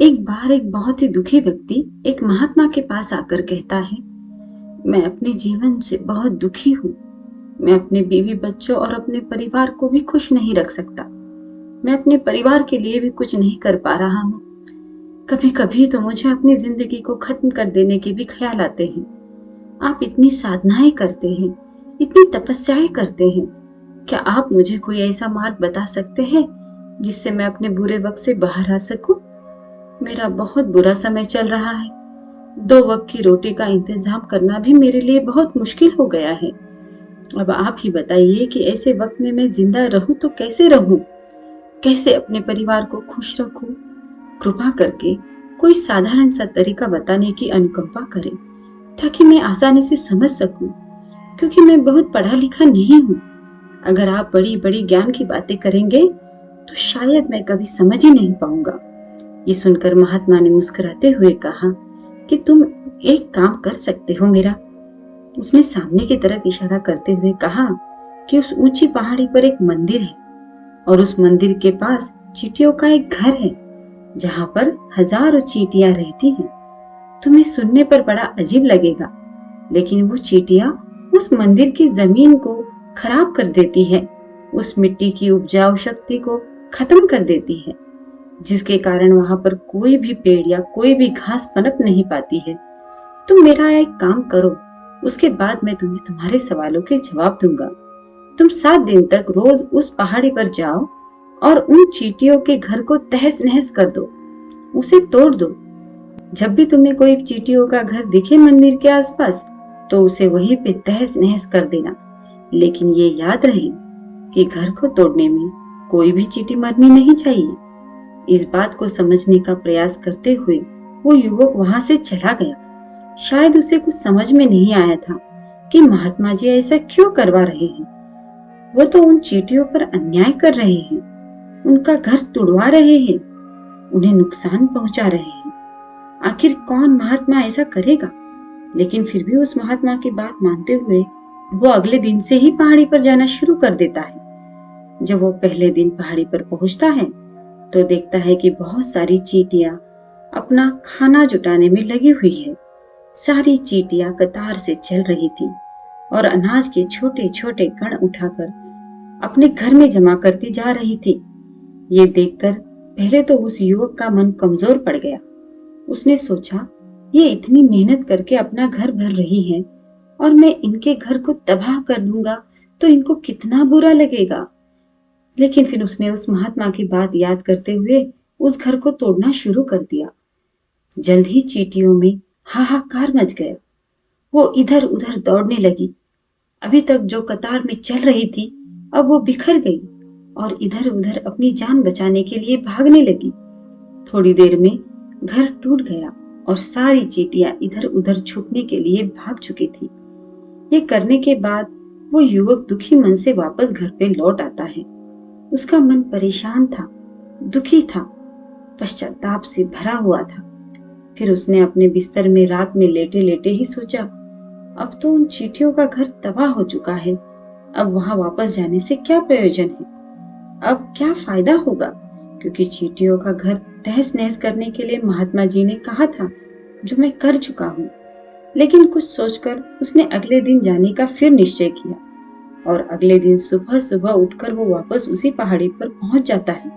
एक बार एक बहुत ही दुखी व्यक्ति एक महात्मा के पास आकर कहता है, मैं अपने जीवन से बहुत दुखी हूँ। मैं अपने बीवी बच्चों और अपने परिवार को भी खुश नहीं रख सकता। मैं अपने परिवार के लिए भी कुछ नहीं कर पा रहा हूँ। कभी कभी तो मुझे अपनी जिंदगी को खत्म कर देने के भी ख्याल आते हैं। आप इतनी साधनाएं करते हैं, इतनी तपस्याएं करते हैं। क्या आप मुझे कोई ऐसा मार्ग बता सकते हैं जिससे मैं अपने बुरे वक्त से बाहर आ सकूं? मेरा बहुत बुरा समय चल रहा है। 2 वक्त की रोटी का इंतजाम करना भी मेरे लिए बहुत मुश्किल हो गया है। अब आप ही बताइए कि ऐसे वक्त में मैं जिंदा रहूं तो कैसे रहूं? कैसे अपने परिवार को खुश रखूं? कृपा करके कोई साधारण सा तरीका बताने की अनुकंपा करें ताकि मैं आसानी से समझ सकूं, क्योंकि मैं बहुत पढ़ा लिखा नहीं हूं। अगर आप बड़ी बड़ी ज्ञान की बातें करेंगे तो शायद मैं कभी समझ ही नहीं पाऊंगा। ये सुनकर महात्मा ने मुस्कुराते हुए कहा कि तुम एक काम कर सकते हो मेरा। उसने सामने की तरफ इशारा करते हुए कहा कि उस ऊंची पहाड़ी पर एक मंदिर है और उस मंदिर के पास चींटियों का एक घर है जहां पर हजारों चींटियां रहती हैं। तुम्हें सुनने पर बड़ा अजीब लगेगा, लेकिन वो चींटियां उस मंदिर की जमीन को खराब कर देती है, उस मिट्टी की उपजाऊ शक्ति को खत्म कर देती है, जिसके कारण वहां पर कोई भी पेड़ या कोई भी घास पनप नहीं पाती है। तुम मेरा एक काम करो, उसके बाद मैं तुम्हें तुम्हारे सवालों के जवाब दूंगा। तुम 7 दिन तक रोज उस पहाड़ी पर जाओ और उन चींटियों के घर को तहस नहस कर दो, उसे तोड़ दो। जब भी तुम्हें कोई चींटियों का घर दिखे मंदिर के आसपास, तो उसे वहीं पे तहस नहस कर देना। लेकिन ये याद रहे कि घर को तोड़ने में कोई भी चींटी मरनी नहीं चाहिए। इस बात को समझने का प्रयास करते हुए वो युवक वहां से चला गया। शायद उसे कुछ समझ में नहीं आया था कि महात्मा जी ऐसा क्यों करवा रहे हैं। वो तो उन चींटियों पर अन्याय कर रहे हैं, उनका घर तुड़वा रहे हैं, उन्हें नुकसान पहुंचा रहे हैं। आखिर कौन महात्मा ऐसा करेगा? लेकिन फिर भी उस महात्मा की बात मानते हुए वो अगले दिन से ही पहाड़ी पर जाना शुरू कर देता है। जब वो पहले दिन पहाड़ी पर पहुंचता है तो देखता है कि बहुत सारी चींटियां अपना खाना जुटाने में लगी हुई है। सारी चींटियां कतार से चल रही थी और अनाज के छोटे छोटे कण उठाकर अपने घर में जमा करती जा रही थी। ये देखकर पहले तो उस युवक का मन कमजोर पड़ गया। उसने सोचा, ये इतनी मेहनत करके अपना घर भर रही है और मैं इनके घर को तबाह कर दूंगा तो इनको कितना बुरा लगेगा। लेकिन फिर उसने उस महात्मा की बात याद करते हुए उस घर को तोड़ना शुरू कर दिया। जल्द ही चींटियों में हाहाकार मच गया। वो इधर उधर दौड़ने लगी। अभी तक जो कतार में चल रही थी, अब वो बिखर गई और इधर उधर अपनी जान बचाने के लिए भागने लगी। थोड़ी देर में घर टूट गया और सारी चींटियां इधर उधर छुपने के लिए भाग चुकी थी। ये करने के बाद वो युवक दुखी मन से वापस घर पे लौट आता है। उसका मन परेशान था, दुखी था, पश्चाताप से भरा हुआ था। फिर उसने अपने बिस्तर में रात में लेटे लेटे ही सोचा, अब तो उन चींटियों का घर तबाह हो चुका है। अब वहां वापस जाने से क्या प्रयोजन है? अब क्या फायदा होगा? क्योंकि चींटियों का घर तहस नहस करने के लिए महात्मा जी ने कहा था, जो मैं कर चुका हूँ। लेकिन कुछ सोचकर उसने अगले दिन जाने का फिर निश्चय किया और अगले दिन सुबह सुबह उठकर वो वापस उसी पहाड़ी पर पहुंच जाता है।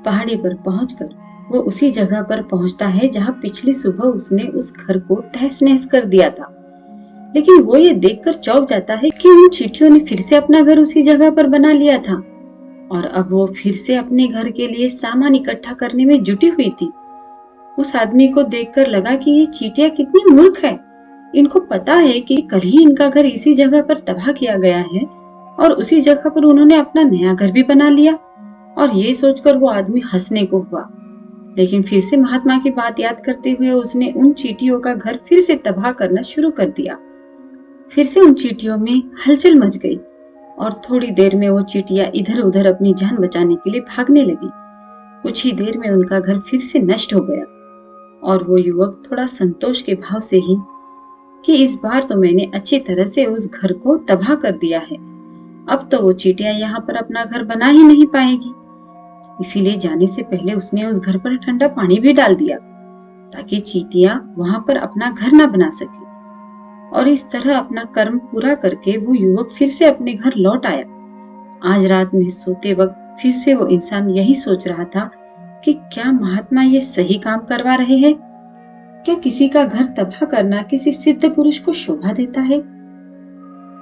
पहाड़ी पर पहुंचकर वो उसी जगह पर पहुंचता है जहां पिछली सुबह उसने उस घर को तहस नहस कर दिया था। लेकिन वो ये देखकर चौंक जाता है कि उन चींटियों ने फिर से अपना घर उसी जगह पर बना लिया था और अब वो फिर से अपने घर के लिए सामान इकट्ठा करने में जुटी हुई थी। उस आदमी को देखकर लगा कि ये चींटियां कितनी मूर्ख है। इनको पता है कि कल ही इनका घर इसी जगह पर तबाह किया गया है और उसी जगह पर उन्होंने अपना नया घर भी बना लिया। और ये सोचकर वो आदमी हंसने को हुआ। लेकिन फिर से महात्मा की बात याद करते हुए उसने उन चींटियों का घर फिर से तबाह करना शुरू कर दिया। फिर से उन चींटियों में हलचल मच गई और थोड़ी देर में वो चींटियां इधर उधर अपनी जान बचाने के लिए भागने लगी। कुछ ही देर में उनका घर फिर से नष्ट हो गया और वो युवक थोड़ा संतोष के भाव से ही कि इस बार तो मैंने अच्छी तरह से उस घर को तबाह कर दिया है। अब तो वो चींटियां यहाँ पर अपना घर बना ही नहीं पाएगी। इसीलिए जाने से पहले उसने उस घर पर ठंडा पानी भी डाल दिया ताकि चींटियां वहां पर अपना घर न बना सके। और इस तरह अपना कर्म पूरा करके वो युवक फिर से अपने घर लौट आया। आज रात में सोते वक्त फिर से वो इंसान यही सोच रहा था कि क्या महात्मा ये सही काम करवा रहे हैं? क्या किसी का घर तबाह करना किसी सिद्ध पुरुष को शोभा देता है?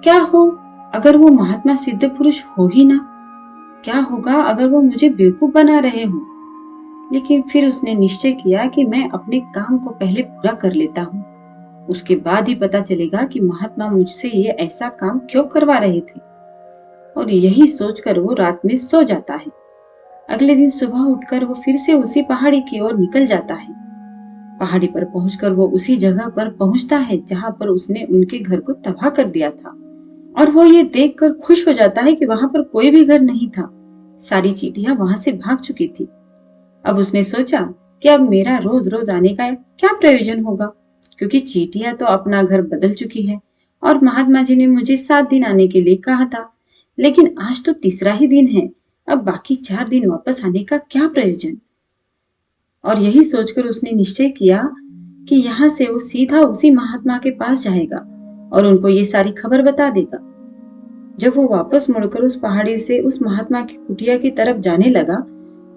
क्या हो अगर वो महात्मा सिद्ध पुरुष हो ही ना? क्या होगा अगर वो मुझे बेवकूफ बना रहे हो? लेकिन फिर उसने निश्चय किया कि मैं अपने काम को पहले पूरा कर लेता हूँ। उसके बाद ही पता चलेगा कि महात्मा मुझसे ये ऐसा काम क्यों करवा रहे थे। और यही सोचकर वो रात में सो जाता है। अगले दिन सुबह उठकर वो फिर से उसी पहाड़ी की ओर निकल जाता है। पहाड़ी पर पहुंचकर वो उसी जगह पर पहुंचता है जहां पर उसने उनके घर को तबाह कर दिया था। और वो ये देखकर खुश हो जाता है कि वहां पर कोई भी घर नहीं था। सारी चींटियां वहां से भाग चुकी थी। अब उसने सोचा कि अब मेरा रोज रोज आने का क्या प्रयोजन होगा, क्योंकि चींटियां तो अपना घर बदल चुकी है और महात्मा जी ने मुझे 7 दिन आने के लिए कहा था। लेकिन आज तो तीसरा ही दिन है, अब बाकी 4 दिन वापस आने का क्या प्रयोजन। और यही सोचकर उसने निश्चय किया कि यहाँ से वो सीधा उसी महात्मा के पास जाएगा और उनको ये सारी खबर बता देगा। जब वो वापस मुड़कर उस पहाड़ी से उस महात्मा की कुटिया की तरफ जाने लगा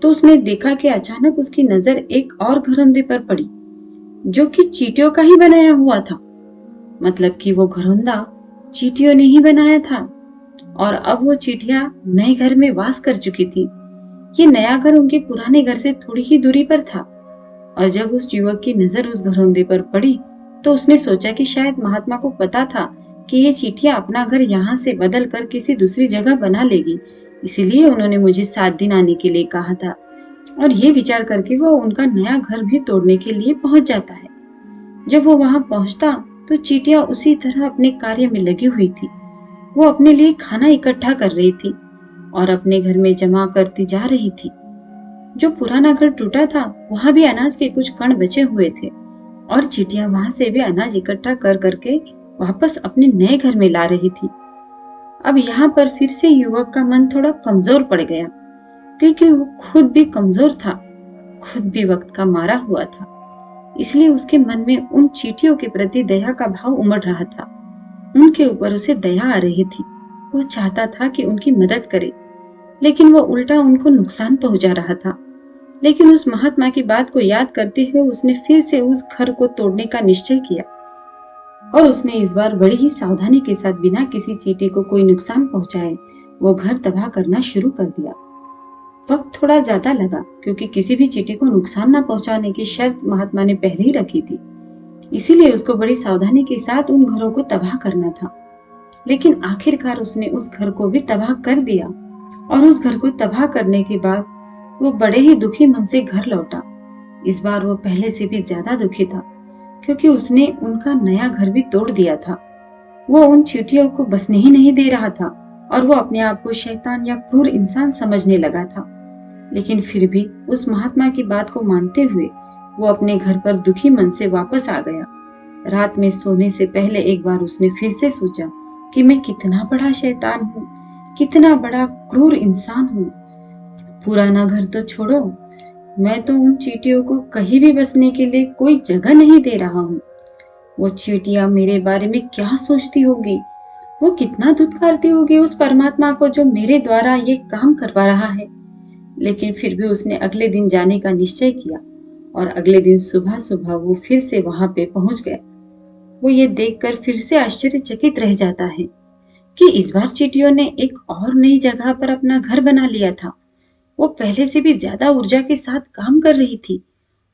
तो उसने देखा कि अचानक उसकी नजर एक और घरौंदे पर पड़ी जो कि चींटियों का ही बनाया हुआ था। मतलब कि वो घरौंदा चींटियों ने ही बनाया था और अब वो चींटियां नए घर में वास कर चुकी थी। ये नया घर उनके पुराने घर से थोड़ी ही दूरी पर था। और जब उस युवक की नजर उस घरौंदे पर पड़ी तो उसने सोचा कि शायद महात्मा को पता था कि ये चींटियां अपना घर यहाँ से बदल कर किसी दूसरी जगह बना लेगी, इसीलिए उन्होंने मुझे 7 दिन आने के लिए कहा था। और ये विचार करके वो उनका नया घर भी तोड़ने के लिए पहुंच जाता है। जब वो वहां पहुंचता तो चींटियां उसी तरह अपने कार्य में लगी हुई थी। वो अपने लिए खाना इकट्ठा कर रही थी और अपने घर में जमा करती जा रही थी। जो पुराना घर टूटा था वहां भी अनाज के कुछ कण बचे हुए थे और चींटियां वहां से भी अनाज इकट्ठा कर करके वापस अपने नए घर में ला रही थी। अब यहाँ पर फिर से युवक का मन थोड़ा कमजोर पड़ गया, क्योंकि वो खुद भी कमजोर था, खुद भी वक्त का मारा हुआ था। इसलिए उसके मन में उन चींटियों के प्रति दया का भाव उमड़ रहा था। उनके ऊपर उसे दया आ रही थी। वो चाहता था कि उनकी मदद करे, लेकिन वो उल्टा उनको नुकसान पहुंचा रहा था। लेकिन उस महात्मा की बात को याद करते हुए उसने फिर से उस घर को तोड़ने का निश्चय किया और उसने इस बार बड़ी ही सावधानी के साथ बिना किसी चींटी को कोई नुकसान पहुंचाए वो घर तबाह करना शुरू कर दिया। वक्त थोड़ा ज्यादा लगा क्योंकि किसी भी चींटी को नुकसान न पहुंचाने की शर्त महात्मा ने पहले ही रखी थी, इसीलिए उसको बड़ी सावधानी के साथ उन घरों को तबाह करना था। लेकिन आखिरकार उसने उस घर को भी तबाह कर दिया और उस घर को तबाह करने के बाद वो बड़े ही दुखी मन से घर लौटा। इस बार वो पहले से भी ज्यादा दुखी था क्योंकि उसने उनका नया घर भी तोड़ दिया था। वो उन चींटियों को बसने ही नहीं दे रहा था और वो अपने आप को शैतान या क्रूर इंसान समझने लगा था। लेकिन फिर भी उस महात्मा की बात को मानते हुए वो अपने घर पर दुखी मन से वापस आ गया। रात में सोने से पहले एक बार उसने फिर से सोचा कि मैं कितना बड़ा शैतान हूँ, कितना बड़ा क्रूर इंसान हूँ। पुराना घर तो छोड़ो, मैं तो उन चींटियों को कहीं भी बसने के लिए कोई जगह नहीं दे रहा हूँ। वो चींटियां मेरे बारे में क्या सोचती होगी, वो कितना धुतकारती होगी उस परमात्मा को जो मेरे द्वारा ये काम करवा रहा है। लेकिन फिर भी उसने अगले दिन जाने का निश्चय किया और अगले दिन सुबह सुबह वो फिर से वहां पे पहुंच गया। वो ये देखकर फिर से आश्चर्यचकित रह जाता है कि इस बार चींटियों ने एक और नई जगह पर अपना घर बना लिया था। वो पहले से भी ज्यादा ऊर्जा के साथ काम कर रही थी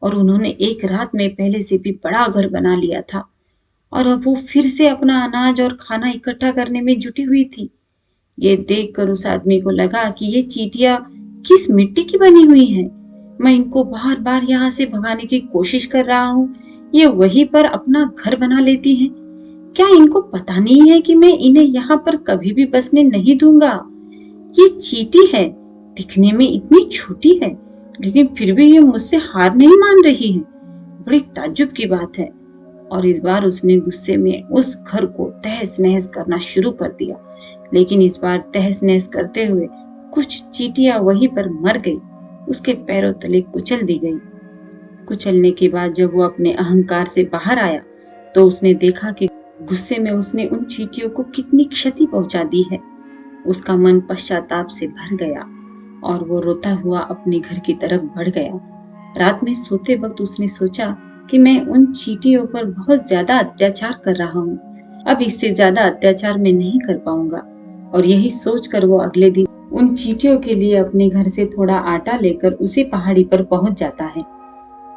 और उन्होंने एक रात में पहले से भी बड़ा घर बना लिया था और अब वो फिर से अपना अनाज और खाना इकट्ठा करने में जुटी हुई थी। ये देखकर उस आदमी को लगा कि ये चींटियां किस मिट्टी की बनी हुई हैं। मैं इनको बार बार यहाँ से भगाने की कोशिश कर रहा हूँ, ये वहीं पर अपना घर बना लेती हैं। क्या इनको पता नहीं है कि मैं इन्हें यहाँ पर कभी भी बसने नहीं दूंगा। ये चींटी है, दिखने में इतनी छोटी है, लेकिन फिर भी ये मुझसे हार नहीं मान रही है। बड़ी ताज्जुब की बात है। और इस बार उसने गुस्से में उस घर को तहस नहस करना शुरू कर दिया। लेकिन इस बार तहस नहस करते हुए कुछ चींटियां वहीं पर मर गई उसके पैरों तले कुचल दी गई। कुचलने के बाद जब वो अपने अहंकार से बाहर आया तो उसने देखा कि गुस्से में उसने उन चींटियों को कितनी क्षति पहुंचा दी है। उसका मन पश्चाताप से भर गया और वो रोता हुआ अपने घर की तरफ बढ़ गया। रात में सोते वक्त उसने सोचा कि मैं उन चींटियों पर बहुत ज्यादा अत्याचार कर रहा हूँ, अब इससे ज्यादा अत्याचार मैं नहीं कर पाऊंगा। और यही सोचकर वो अगले दिन उन चींटियों के लिए अपने घर से थोड़ा आटा लेकर उसी पहाड़ी पर पहुंच जाता है।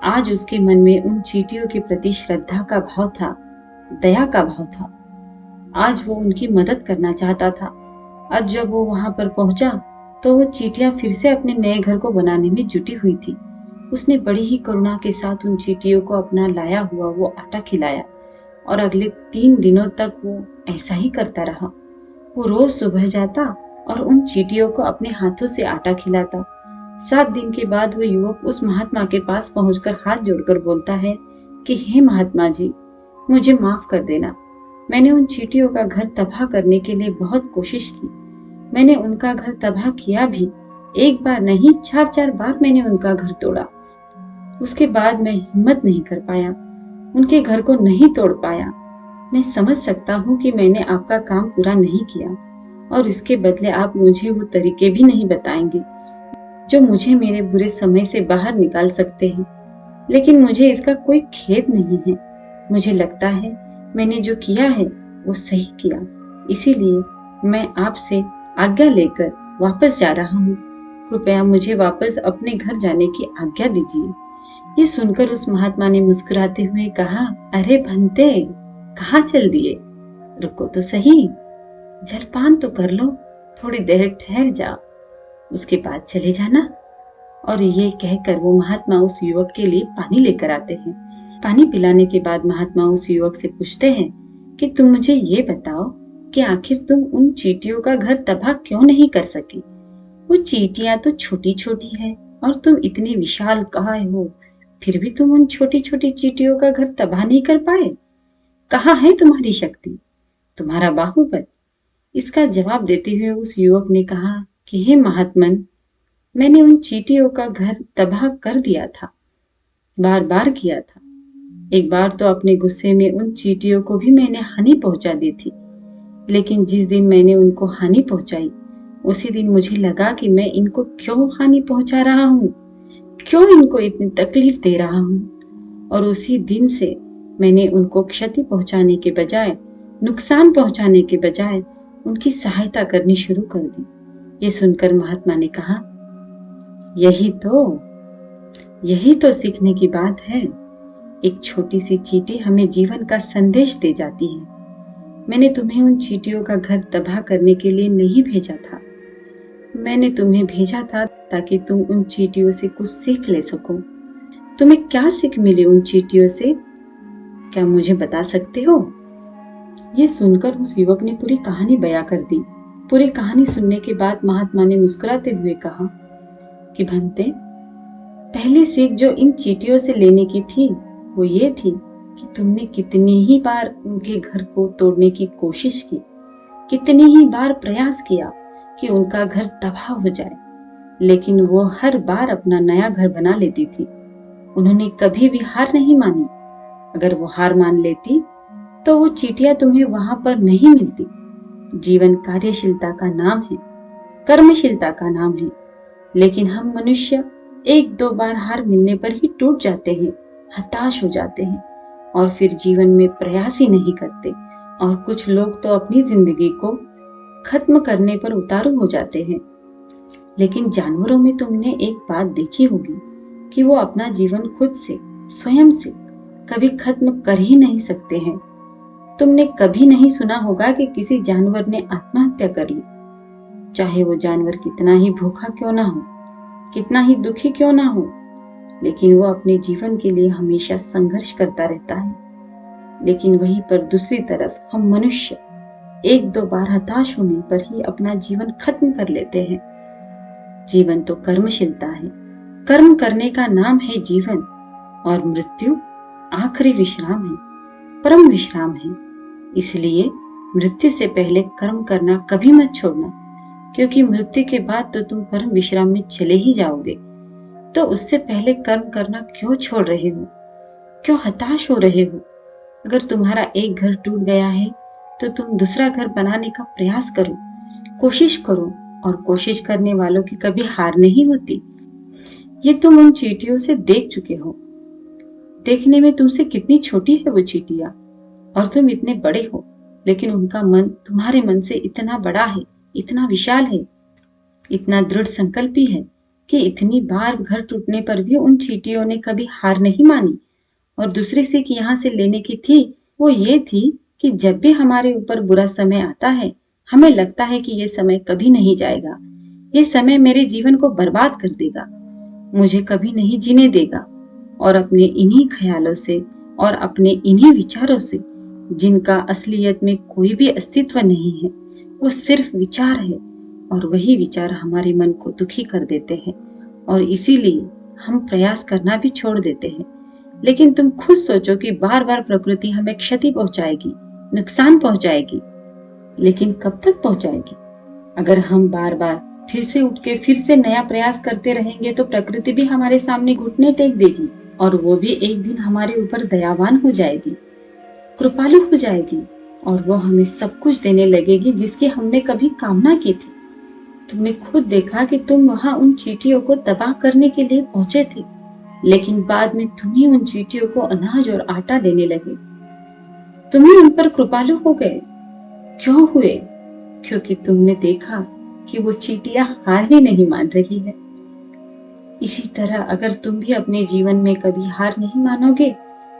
आज उसके मन में उन चींटियों के प्रति श्रद्धा का भाव था, दया का भाव था। आज वो उनकी मदद करना चाहता था। आज जब वो वहां पर पहुंचा तो वो चींटियां फिर से अपने नए घर को बनाने में जुटी हुई थी। उसने बड़ी ही करुणा के साथ उन चींटियों को अपना लाया हुआ वो आटा खिलाया और अगले 3 दिनों तक वो ऐसा ही करता रहा। वो रोज सुबह जाता और उन चींटियों को अपने हाथों से आटा खिलाता। 7 दिन के बाद वो युवक उस महात्मा के पास पहुंचकर हाथ जोड़कर बोलता है कि हे महात्मा जी, मुझे माफ कर देना। मैंने उन चींटियों का घर तबाह करने के लिए बहुत कोशिश की। मैंने उनका घर तबाह किया भी, एक बार नहीं 4-4 बार मैंने उनका घर तोड़ा। उसके बाद मैं हिम्मत नहीं कर पाया, उनके घर को नहीं तोड़ पाया। मैं समझ सकता हूँ कि मैंने आपका काम पूरा नहीं किया और इसके बदले आप मुझे वो तरीके भी नहीं बताएंगे जो मुझे मेरे बुरे समय से बाहर निकाल सकते हैं। लेकिन मुझे इसका कोई खेद नहीं है। मुझे लगता है मैंने जो किया है वो सही किया, इसीलिए मैं आपसे आज्ञा लेकर वापस जा रहा हूँ। कृपया मुझे वापस अपने घर जाने की आज्ञा दीजिए। ये सुनकर उस महात्मा ने मुस्कुराते हुए कहा, अरे भंते, कहाँ चल दिए? रुको तो सही, जलपान तो कर लो, थोड़ी देर ठहर जाओ, उसके बाद चले जाना। और ये कहकर वो महात्मा उस युवक के लिए पानी लेकर आते हैं। पानी पिलाने के बाद महात्मा उस युवक से पूछते हैं कि तुम मुझे ये बताओ कि आखिर तुम उन चींटियों का घर तबाह क्यों नहीं कर सकी? वो चींटियां तो छोटी छोटी है और तुम इतने विशाल काय हो, फिर भी तुम उन छोटी छोटी चींटियों का घर तबाह नहीं कर पाए। कहाँ है तुम्हारी शक्ति, तुम्हारा बाहुबल? इसका जवाब देते हुए उस युवक ने कहा कि हे महात्मन, मैंने उन चींटियों का घर तबाह कर दिया था, बार बार किया था। एक बार तो अपने गुस्से में उन चींटियों को भी मैंने हानि पहुंचा दी थी। लेकिन जिस दिन मैंने उनको हानि पहुंचाई उसी दिन मुझे लगा कि मैं इनको क्यों हानि पहुंचा रहा हूँ, क्यों इनको इतनी तकलीफ दे रहा हूँ। और उसी दिन से मैंने उनको क्षति पहुंचाने के बजाय, नुकसान पहुंचाने के बजाय उनकी सहायता करनी शुरू कर दी। ये सुनकर महात्मा ने कहा, यही तो सीखने की बात है। एक छोटी सी चींटी हमें जीवन का संदेश दे जाती है। मैंने तुम्हें उन चींटियों का घर तबाह करने के लिए नहीं भेजा था। मैंने तुम्हें भेजा था ताकि तुम उन चींटियों से कुछ सीख ले सको। तुम्हें क्या सीख मिली उन चींटियों से, क्या मुझे बता सकते हो? ये सुनकर उस युवक ने पूरी कहानी बयां कर दी। पूरी कहानी सुनने के बाद महात्मा ने मुस्कुराते हुए कहा कि भंते, पहली सीख जो इन चींटियों से लेने की थी वो ये थी कि तुमने कितनी ही बार उनके घर को तोड़ने की कोशिश की, कितनी ही बार प्रयास किया कि उनका घर तबाह हो जाए, लेकिन वो हर बार अपना नया घर बना लेती थी। उन्होंने कभी भी हार नहीं मानी। अगर वो हार मान लेती तो वो चींटियां तुम्हें वहां पर नहीं मिलती। जीवन कार्यशीलता का नाम है, कर्मशीलता का नाम है। लेकिन हम मनुष्य 1-2 बार हार मिलने पर ही टूट जाते हैं, हताश हो जाते हैं और फिर जीवन में प्रयास ही नहीं करते। और कुछ लोग तो अपनी जिंदगी को खत्म करने पर उतारू हो जाते हैं। लेकिन जानवरों में तुमने एक बात देखी होगी कि वो अपना जीवन खुद से, स्वयं से कभी खत्म कर ही नहीं सकते हैं। तुमने कभी नहीं सुना होगा कि किसी जानवर ने आत्महत्या कर ली, चाहे वो जानवर कितना ही भूखा क्यों ना हो, कितना ही दुखी क्यों ना हो, लेकिन वो अपने जीवन के लिए हमेशा संघर्ष करता रहता है। लेकिन वहीं पर दूसरी तरफ हम मनुष्य 1-2 बार हताश होने पर ही अपना जीवन खत्म कर लेते हैं। जीवन तो कर्मशीलता है, कर्म करने का नाम है जीवन, और मृत्यु आखिरी विश्राम है, परम विश्राम है। इसलिए मृत्यु से पहले कर्म करना कभी मत छोड़ना, क्योंकि मृत्यु के बाद तो तुम परम विश्राम में चले ही जाओगे। तो उससे पहले कर्म करना क्यों छोड़ रहे हो? क्यों हताश हो रहे हो? अगर तुम्हारा एक घर टूट गया है तो तुम दूसरा घर बनाने का प्रयास करो, कोशिश करो। और कोशिश करने वालों की कभी हार नहीं होती। ये तुम उन चींटियों से देख चुके हो। देखने में तुमसे कितनी छोटी है वो चींटियां, और तुम इतने बड़े हो, लेकिन उनका मन तुम्हारे मन से इतना बड़ा है, इतना विशाल है, इतना दृढ़ संकल्पी है कि इतनी बार घर टूटने पर भी उन चींटियों ने कभी हार नहीं मानी। और दूसरी सीख यहाँ से लेने की थी, वो ये थी कि जब भी हमारे ऊपर बुरा समय आता है, हमें लगता है कि ये समय कभी नहीं जाएगा, ये समय मेरे जीवन को बर्बाद कर देगा, मुझे कभी नहीं जीने देगा। और अपने इन्हीं ख्यालों से और अपने इन्हीं विचारों से, जिनका असलियत में कोई भी अस्तित्व नहीं है, वो सिर्फ विचार है, और वही विचार हमारे मन को दुखी कर देते हैं, और इसीलिए हम प्रयास करना भी छोड़ देते हैं। लेकिन तुम खुद सोचो कि बार बार प्रकृति हमें क्षति पहुंचाएगी, नुकसान पहुंचाएगी, लेकिन कब तक पहुंचाएगी? अगर हम बार बार फिर से उठ के फिर से नया प्रयास करते रहेंगे तो प्रकृति भी हमारे सामने घुटने टेक देगी, और वो भी एक दिन हमारे ऊपर दयावान हो जाएगी, कृपालु हो जाएगी, और वो हमें सब कुछ देने लगेगी जिसकी हमने कभी कामना की थी। तुमने खुद देखा कि तुम वहां उन चींटियों को तबाह करने के लिए पहुंचे थे, लेकिन बाद में तुम ही उन चींटियों को अनाज और आटा देने लगे। तुम ही उन पर कृपालु हो गए। क्यों हुए? क्योंकि तुमने देखा कि वो चींटियां हार ही नहीं मान रही है। इसी तरह अगर तुम भी अपने जीवन में कभी हार नहीं मानोगे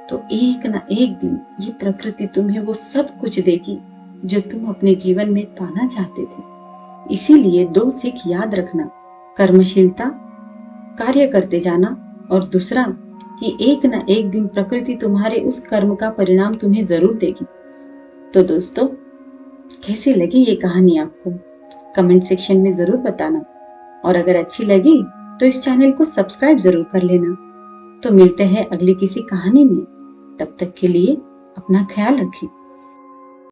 तो एक ना एक दिन ये प्रकृति तुम्हें वो सब कुछ देगी जो तुम अपने जीवन में पाना चाहते थे। इसीलिए दो सीख याद रखना, कर्मशीलता, कार्य करते जाना, और दूसरा कि एक ना एक दिन प्रकृति तुम्हारे उस कर्म का परिणाम तुम्हें जरूर देगी। तो दोस्तों, कैसी लगी ये कहानी आपको? कमेंट सेक्शन में जरूर बताना, और अगर अच्छी लगी तो इस चैनल को सब्सक्राइब जरूर कर लेना। तो मिलते हैं अगली किसी कहानी में। तब तक के लिए अपना ख्याल रखें।